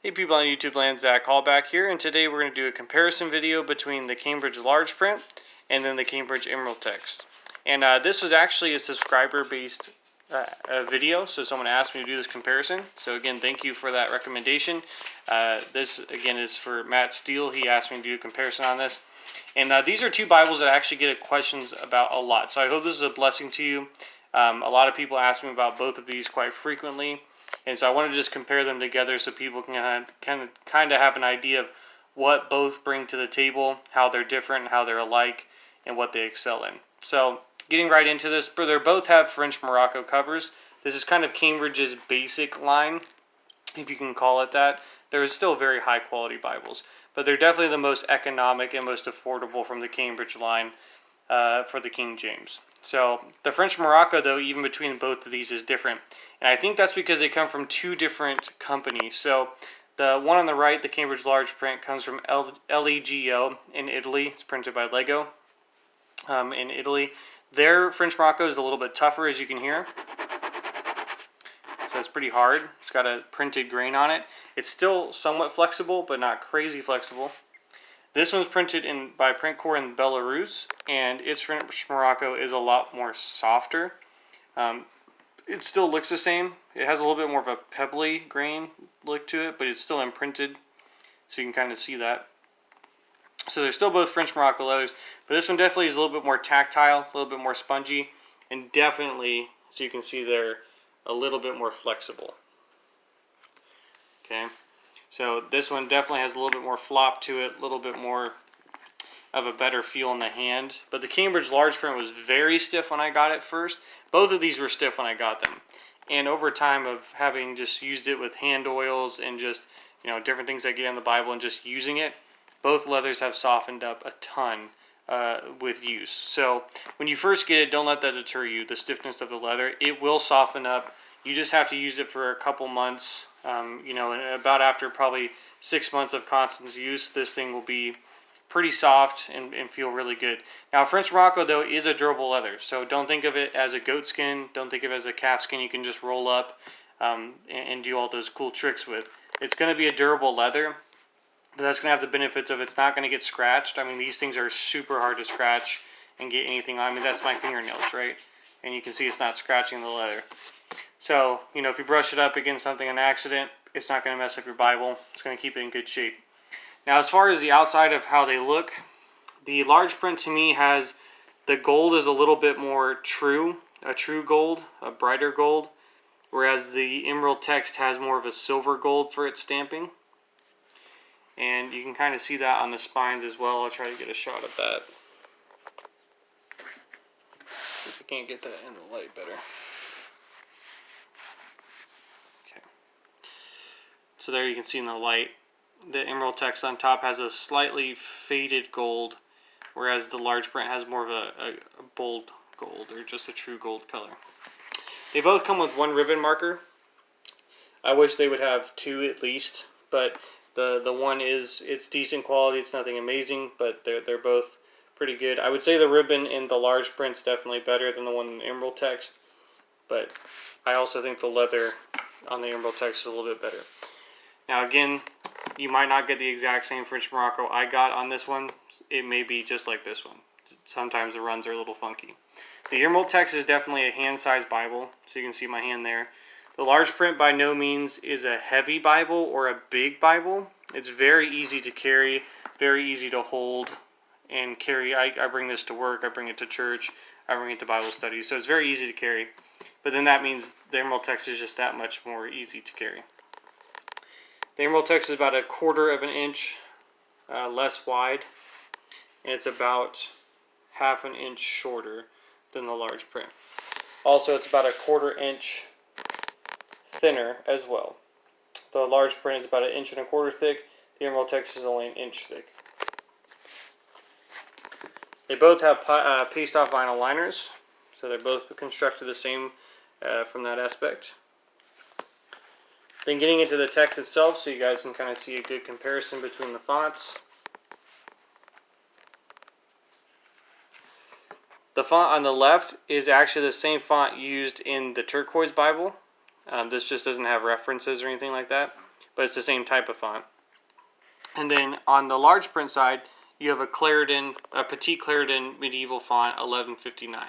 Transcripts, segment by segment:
Hey people on YouTube land, Zach Hall back here, and today we're going to do a comparison video between the Cambridge large print and then the Cambridge Emerald text. And this was actually a subscriber based video, so someone asked me to do this comparison. So again, thank you for that recommendation. This again is for Matt Steele. He asked me to do a comparison on this. And these are two Bibles that I actually get questions about a lot, so I hope this is a blessing to you. A lot of people ask me about both of these quite frequently. And so I want to just compare them together so people can kind of have an idea of what both bring to the table, how they're different, how they're alike, and what they excel in. So getting right into this, they both have French Morocco covers. This is kind of Cambridge's basic line, if you can call it that. They're still very high quality Bibles, but they're definitely the most economic and most affordable from the Cambridge line for the King James. So the French Morocco, though, even between both of these is different. And I think that's because they come from two different companies. So the one on the right, the Cambridge large print, comes from LEGO in Italy. It's printed by Lego in Italy. Their French Morocco is a little bit tougher, as you can hear. So it's pretty hard. It's got a printed grain on it. It's still somewhat flexible, but not crazy flexible. This one's printed by Printcore in Belarus, and its French Morocco is a lot more softer. It still looks the same. It has a little bit more of a pebbly grain look to it, but it's still imprinted, so you can kind of see that. So they're still both French Morocco leathers, but this one definitely is a little bit more tactile, a little bit more spongy, and definitely, as you can see, they're a little bit more flexible. Okay. So this one definitely has a little bit more flop to it, a little bit more of a better feel in the hand. But the Cambridge large print was very stiff when I got it first. Both of these were stiff when I got them. And over time of having just used it with hand oils and just, different things I get in the Bible and just using it, both leathers have softened up a ton with use. So when you first get it, don't let that deter you, the stiffness of the leather. It will soften up. You just have to use it for a couple months. And about after probably 6 months of constant use, this thing will be pretty soft and feel really good. Now, French Morocco, though, is a durable leather. So don't think of it as a goat skin. Don't think of it as a calf skin you can just roll up and do all those cool tricks with. It's going to be a durable leather, but that's going to have the benefits of it's not going to get scratched. I mean, these things are super hard to scratch and get anything on. I mean, that's my fingernails, right? And you can see it's not scratching the leather. So, if you brush it up against something on accident, it's not going to mess up your Bible. It's going to keep it in good shape. Now, as far as the outside of how they look, the large print to me has the gold is a little bit more true, a true gold, a brighter gold, whereas the Emerald text has more of a silver gold for its stamping. And you can kind of see that on the spines as well. I'll try to get a shot of that. See if I can't get that in the light better. So there you can see in the light, the Emerald text on top has a slightly faded gold, whereas the large print has more of a bold gold, or just a true gold color. They both come with one ribbon marker. I wish they would have two at least, but the one it's decent quality. It's nothing amazing, but they're both pretty good. I would say the ribbon in the large print's definitely better than the one in the Emerald text, but I also think the leather on the Emerald text is a little bit better. Now again, you might not get the exact same French Morocco I got on this one. It may be just like this one. Sometimes the runs are a little funky. The Emerald text is definitely a hand-sized Bible, so you can see my hand there. The large print by no means is a heavy Bible or a big Bible. It's very easy to carry, very easy to hold and carry. I bring this to work, I bring it to church, I bring it to Bible study, so it's very easy to carry. But then that means the Emerald text is just that much more easy to carry. The Emerald text is about 1/4 of an inch less wide, and it's about 1/2 an inch shorter than the large print. Also, it's about 1/4 inch thinner as well. The large print is about 1 1/4 inches thick. The Emerald text is only 1 inch thick. They both have paste-off vinyl liners, so they're both constructed the same from that aspect. Then getting into the text itself, so you guys can kind of see a good comparison between the fonts. The font on the left is actually the same font used in the Turquoise Bible. This just doesn't have references or anything like that. but it's the same type of font. And then on the large print side, you have a Petit Clarendon medieval font 1159.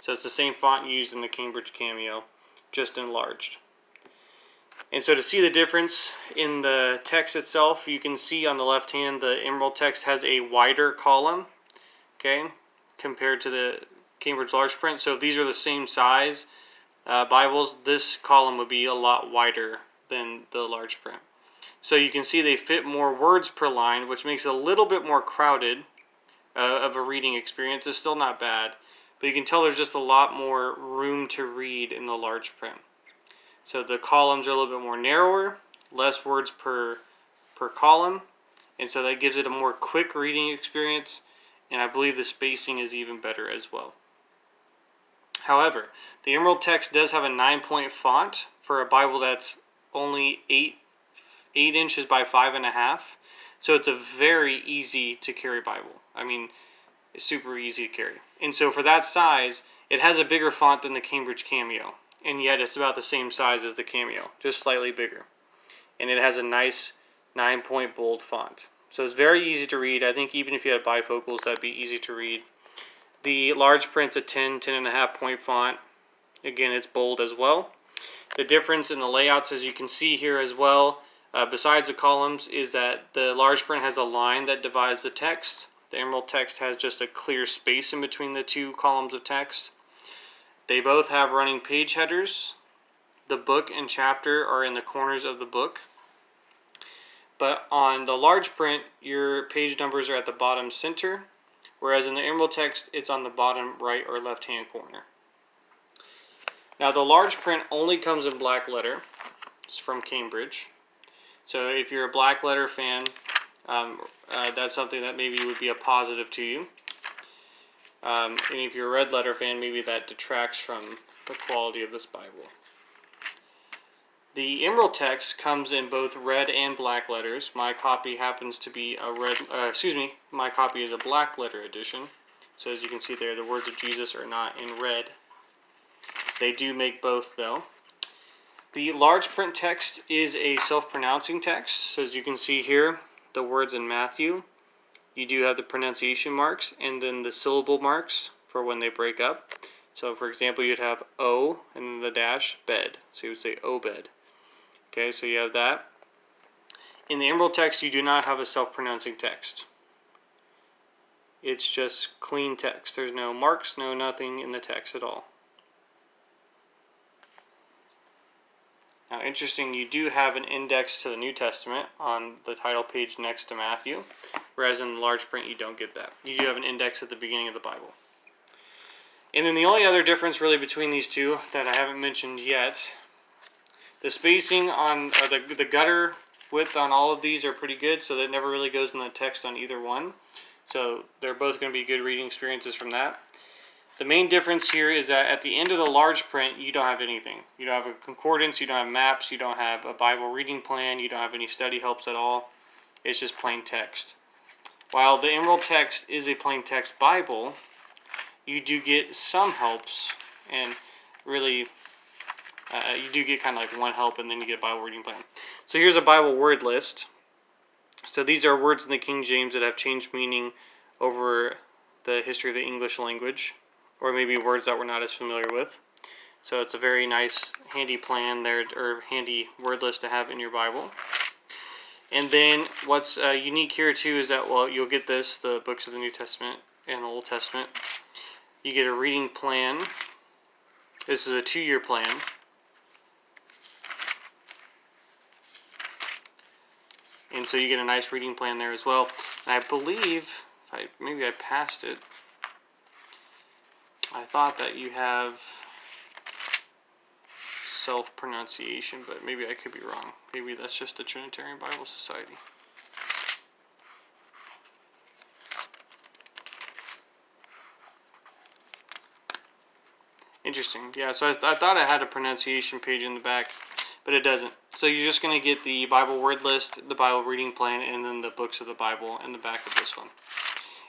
So it's the same font used in the Cambridge Cameo, just enlarged. And so to see the difference in the text itself, you can see on the left hand the Emerald text has a wider column, okay, compared to the Cambridge large print. So if these are the same size Bibles, this column would be a lot wider than the large print. So you can see they fit more words per line, which makes it a little bit more crowded of a reading experience. It's still not bad, but you can tell there's just a lot more room to read in the large print. So the columns are a little bit more narrower, less words per column, and so that gives it a more quick reading experience, and I believe the spacing is even better as well. However, the Emerald text does have a 9-point font for a Bible that's only 8 inches by 5.5, so it's a very easy to carry Bible. I mean, it's super easy to carry. And so for that size, it has a bigger font than the Cambridge Cameo, and yet it's about the same size as the Cameo, just slightly bigger. And it has a nice 9-point bold font. So it's very easy to read. I think even if you had bifocals, that'd be easy to read. The large print's a 10.5 point font. Again, it's bold as well. The difference in the layouts, as you can see here as well, besides the columns, is that the large print has a line that divides the text. The Emerald text has just a clear space in between the two columns of text. They both have running page headers. The book and chapter are in the corners of the book. But on the large print, your page numbers are at the bottom center, whereas in the Emerald text, it's on the bottom right or left-hand corner. Now, the large print only comes in black letter. It's from Cambridge. So if you're a black letter fan, that's something that maybe would be a positive to you. And if you're a red letter fan, maybe that detracts from the quality of this Bible. The Emerald text comes in both red and black letters. My copy happens to be my copy is a black letter edition. So as you can see there, the words of Jesus are not in red. They do make both though. The large print text is a self-pronouncing text. So as you can see here, the words in Matthew, you do have the pronunciation marks and then the syllable marks for when they break up. So for example, you'd have O and then the dash, bed. So you would say Obed. Okay, so you have that. In the Emerald text, you do not have a self-pronouncing text. It's just clean text. There's no marks, no nothing in the text at all. Now, interesting, you do have an index to the New Testament on the title page next to Matthew, whereas in the large print, you don't get that. You do have an index at the beginning of the Bible. And then the only other difference really between these two that I haven't mentioned yet, the spacing on the gutter width on all of these are pretty good, so that never really goes in the text on either one. So they're both going to be good reading experiences from that. The main difference here is that at the end of the large print, you don't have anything. You don't have a concordance, you don't have maps, you don't have a Bible reading plan, you don't have any study helps at all. It's just plain text. While the Emerald text is a plain text Bible, you do get some helps, and really you do get kind of like one help and then you get a Bible reading plan. So here's a Bible word list. So these are words in the King James that have changed meaning over the history of the English language, or maybe words that we're not as familiar with. So it's a very nice, handy plan there, or handy word list to have in your Bible. And then what's unique here too is that, well, you'll get this, the books of the New Testament and the Old Testament. You get a reading plan. This is a 2-year plan. And so you get a nice reading plan there as well. And I believe, maybe I passed it. I thought that you have self-pronunciation, but maybe I could be wrong. Maybe that's just the Trinitarian Bible Society. Interesting. Yeah, so I thought I had a pronunciation page in the back, but it doesn't. So you're just going to get the Bible word list, the Bible reading plan, and then the books of the Bible in the back of this one.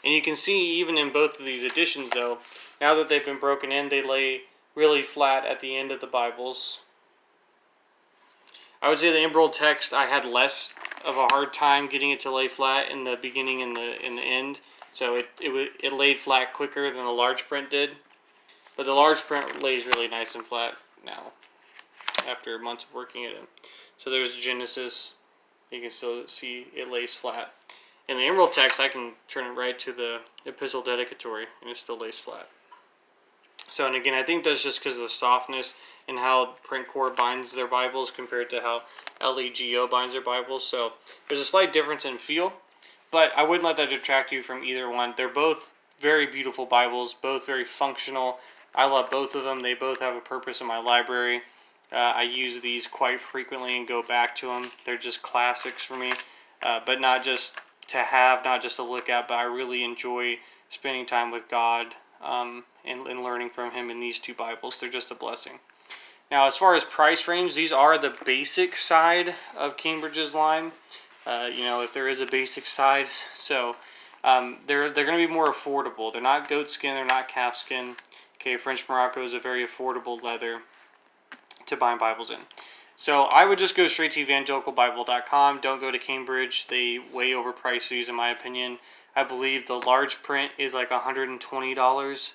And you can see even in both of these editions, though, now that they've been broken in, they lay really flat at the end of the Bibles. I would say the Emerald text, I had less of a hard time getting it to lay flat in the beginning and in the end. So it laid flat quicker than the large print did. But the large print lays really nice and flat now, after months of working it in. So there's Genesis. You can still see it lays flat. In the Emerald text, I can turn it right to the Epistle Dedicatory, and it still lays flat. So, and again, I think that's just because of the softness and how Printcore binds their Bibles compared to how LEGO binds their Bibles. So there's a slight difference in feel, but I wouldn't let that detract you from either one. They're both very beautiful Bibles, both very functional. I love both of them. They both have a purpose in my library. I use these quite frequently and go back to them. They're just classics for me, but not just to have, not just to look at, but I really enjoy spending time with God and learning from Him in these two Bibles. They're just a blessing. Now, as far as price range, these are the basic side of Cambridge's line. If there is a basic side, so they're going to be more affordable. They're not goat skin, they're not calf skin. Okay, French Morocco is a very affordable leather to bind Bibles in. So I would just go straight to evangelicalbible.com. Don't go to Cambridge. They way overprice these in my opinion. I believe the large print is like $120.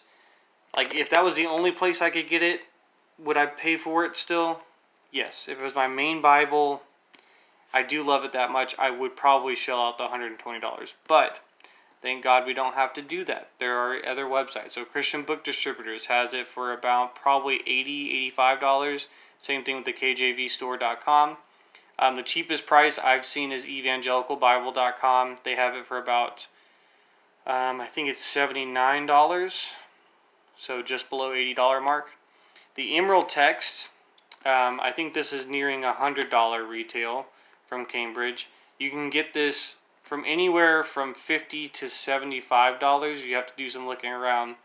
Like, if that was the only place I could get it, would I pay for it still? Yes. If it was my main Bible, I do love it that much, I would probably shell out the $120. But thank God we don't have to do that. There are other websites. So Christian Book Distributors has it for about probably $80, $85. Same thing with the KJVstore.com. The cheapest price I've seen is evangelicalbible.com. They have it for about, I think it's $79. So just below $80 mark. The Emerald text, I think this is nearing $100 retail from Cambridge. You can get this from anywhere from $50 to $75. You have to do some looking around.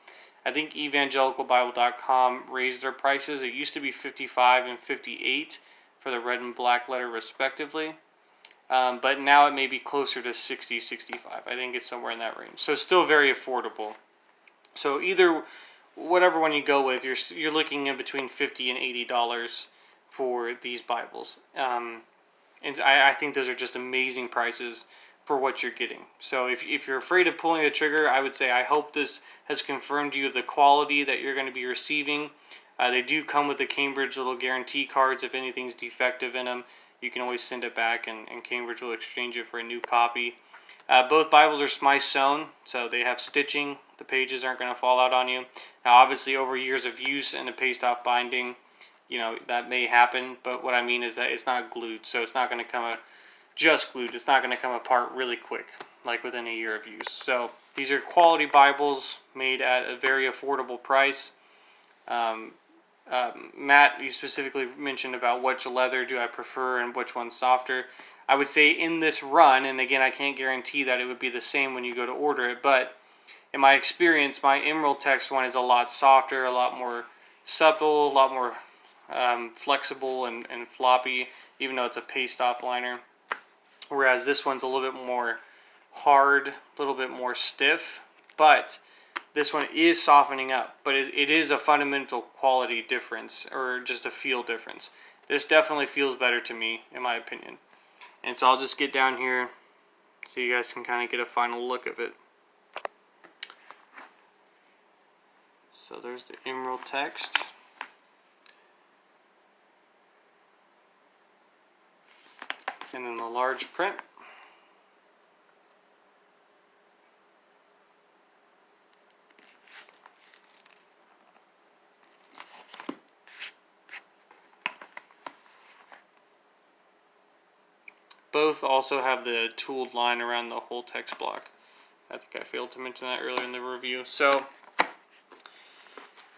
I think evangelicalbible.com raised their prices. It used to be $55 and $58 for the red and black letter respectively. But now it may be closer to $60, $65. I think it's somewhere in that range. So it's still very affordable. So whatever one you go with, you're looking in between $50 and $80 for these Bibles. And I think those are just amazing prices for what you're getting. So if you're afraid of pulling the trigger, I would say I hope this has confirmed you of the quality that you're going to be receiving. They do come with the Cambridge little guarantee cards. If anything's defective in them, you can always send it back and Cambridge will exchange it for a new copy. Both Bibles are smyce sewn, so they have stitching. The pages aren't going to fall out on you. Now, obviously, over years of use and the paste-off binding, that may happen, but what I mean is that it's not glued, so it's not going to come just glued. It's not going to come apart really quick, like within a year of use. So these are quality Bibles made at a very affordable price. Matt, you specifically mentioned about which leather do I prefer and which one's softer. I would say in this run, and again, I can't guarantee that it would be the same when you go to order it, but in my experience, my Emerald text one is a lot softer, a lot more supple, a lot more flexible and floppy, even though it's a paste-off liner. Whereas this one's a little bit more hard, a little bit more stiff, but this one is softening up. But it is a fundamental quality difference, or just a feel difference. This definitely feels better to me, in my opinion. And so I'll just get down here so you guys can kind of get a final look of it. So there's the Emerald text. And then the large print. Both also have the tooled line around the whole text block. I think I failed to mention that earlier in the review. So,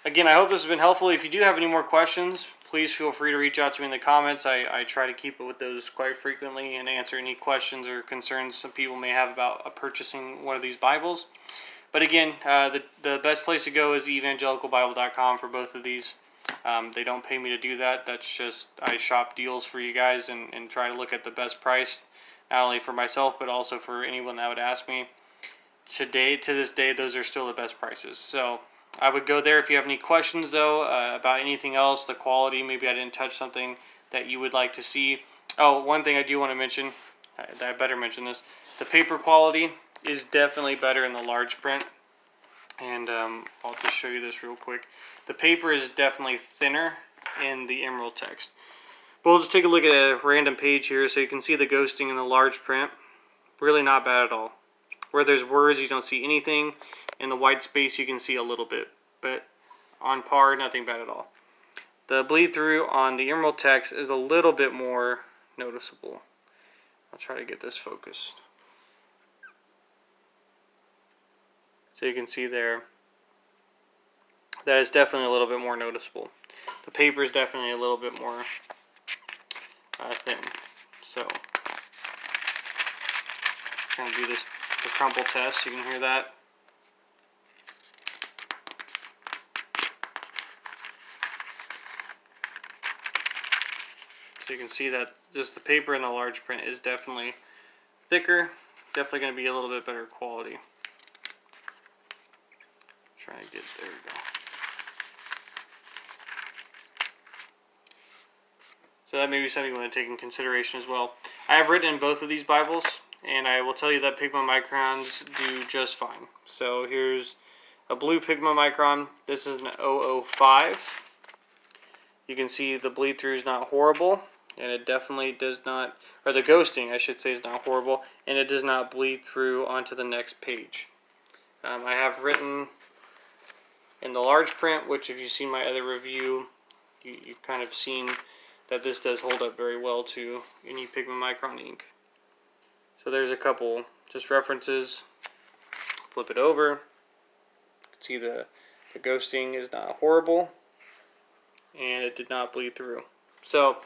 again, I hope this has been helpful. If you do have any more questions, please feel free to reach out to me in the comments. I try to keep up with those quite frequently and answer any questions or concerns some people may have about purchasing one of these Bibles. But again, the best place to go is evangelicalbible.com for both of these. They don't pay me to do that. That's just, I shop deals for you guys and try to look at the best price, not only for myself, but also for anyone that would ask me. To this day, those are still the best prices. So I would go there. If you have any questions, though, about anything else, the quality, maybe I didn't touch something that you would like to see, Oh, one thing I do want to mention, I better mention this. The paper quality is definitely better in the large print. And I'll just show you this real quick. The paper is definitely thinner in the emerald text. But we'll just take a look at a random page here so you can see the ghosting in the large print. Really not bad at all. Where there's words, you don't see anything. In the white space, you can see a little bit. But on par, nothing bad at all. The bleed through on the emerald text is a little bit more noticeable. I'll try to get this focused. So you can see there, that is definitely a little bit more noticeable. The paper is definitely a little bit more thin. So, I'm going to do the crumple test. You can hear that. So you can see that just the paper in the large print is definitely thicker. Definitely going to be a little bit better quality. Try to get, there we go. So that may be something you want to take in consideration as well. I have written in both of these Bibles, and I will tell you that Pigma Microns do just fine. So here's a blue Pigma Micron. This is an 005. You can see the bleed through is not horrible, and it definitely does not, or the ghosting I should say is not horrible, and it does not bleed through onto the next page. I have written in the large print, which if you've seen my other review, you've kind of seen that this does hold up very well to any Pigma Micron ink. So there's a couple just references. Flip it over. You can see the ghosting is not horrible, and it did not bleed through. So,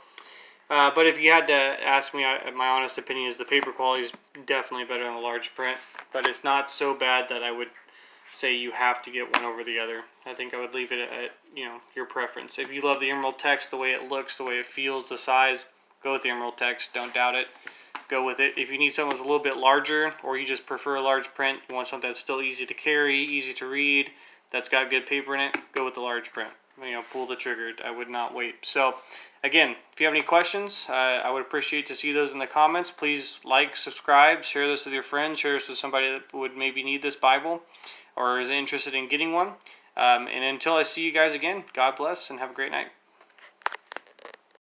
but if you had to ask me, my honest opinion is the paper quality is definitely better than the large print, but it's not so bad that I would say you have to get one over the other. I think I would leave it at your preference. If you love the emerald text, the way it looks, the way it feels, the size, go with the emerald text. Don't doubt it. Go with it. If you need something that's a little bit larger, or you just prefer a large print, you want something that's still easy to carry, easy to read, that's got good paper in it, go with the large print. Pull the trigger. I would not wait. So, again, if you have any questions, I would appreciate to see those in the comments. Please like, subscribe, share this with your friends, share this with somebody that would maybe need this Bible or is interested in getting one. And until I see you guys again, God bless and have a great night.